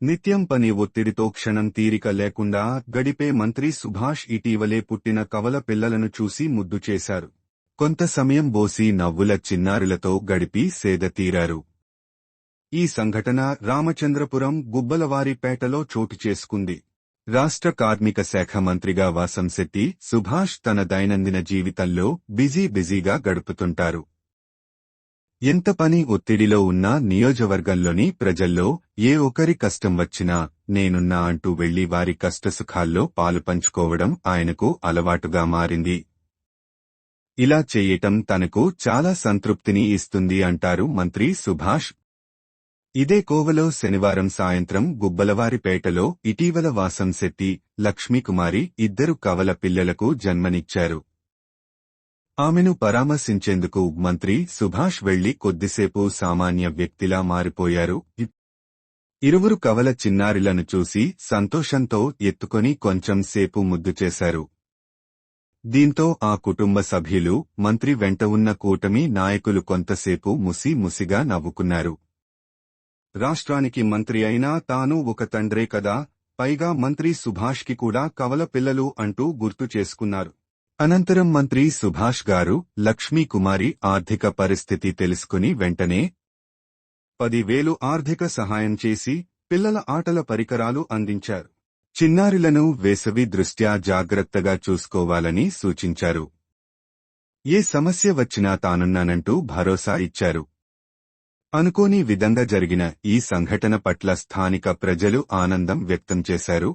నిత్యం పని ఒత్తిడితో క్షణం తీరిక లేకుండా గడిపే మంత్రి సుభాష్ ఇటీవలే పుట్టిన కవల పిల్లలను చూసి ముద్దు చేశారు. కొంత సమయం బోసి నవ్వుల చిన్నారులతో గడిపి సేద తీరారు. ఈ సంఘటన రామచంద్రపురం గుబ్బలవారిపేటలో చోటు చేసుకుంది. రాష్ట్ర కార్మిక శాఖ మంత్రిగా వాసంశెట్టి సుభాష్ తన దైనందిన జీవితంలో బిజీగా గడుపుతుంటారు. ఎంత పని ఒత్తిడిలో ఉన్నా నియోజకవర్గంలోని ప్రజల్లో ఏ ఒక్కరి కష్టం వచ్చినా నేనున్నా అంటూ వెళ్లి వారి కష్టసుఖాల్లో పాలుపంచుకోవడం ఆయనకు అలవాటుగా మారింది. ఇలా చేయటం తనకు చాలా సంతృప్తిని ఇస్తుంది అంటారు మంత్రి సుభాష్. ఇదే కోవలో శనివారం సాయంత్రం గుబ్బలవారిపేటలో ఇటీవల వాసంశెట్టి, లక్ష్మీకుమారి ఇద్దరు కవల పిల్లలకు జన్మనిచ్చారు. ఆమెను పరామర్శించేందుకు మంత్రి సుభాష్ వెళ్లి కొద్దిసేపు సామాన్య వ్యక్తిలా మారిపోయారు. ఇరువురు కవల చిన్నారిలను చూసి సంతోషంతో ఎత్తుకొని కొంచెం సేపు ముద్దు చేశారు. దీంతో ఆ కుటుంబ సభ్యులు, మంత్రి వెంట ఉన్న కూటమి నాయకులు కొంతసేపు ముసిముసిగా నవ్వుకున్నారు. రాష్ట్రానికి మంత్రి అయినా తాను ఒక తండ్రే కదా, పైగా మంత్రి సుభాష్కి కూడా కవల పిల్లలు అంటూ గుర్తు చేసుకున్నారు. అనంతరం మంత్రి సుభాష్ గారు లక్ష్మీకుమారి ఆర్థిక పరిస్థితి తెలుసుకుని వెంటనే 10,000 ఆర్థిక సహాయం చేసి పిల్లల ఆటల పరికరాలు అందించారు. చిన్నారులను వేసవి దృష్ట్యా జాగ్రత్తగా చూసుకోవాలని సూచించారు. ఏ సమస్య వచ్చినా తానున్నానంటూ భరోసా ఇచ్చారు. అనుకోని విధంగా జరిగిన ఈ సంఘటన పట్ల స్థానిక ప్రజలు ఆనందం వ్యక్తం చేశారు.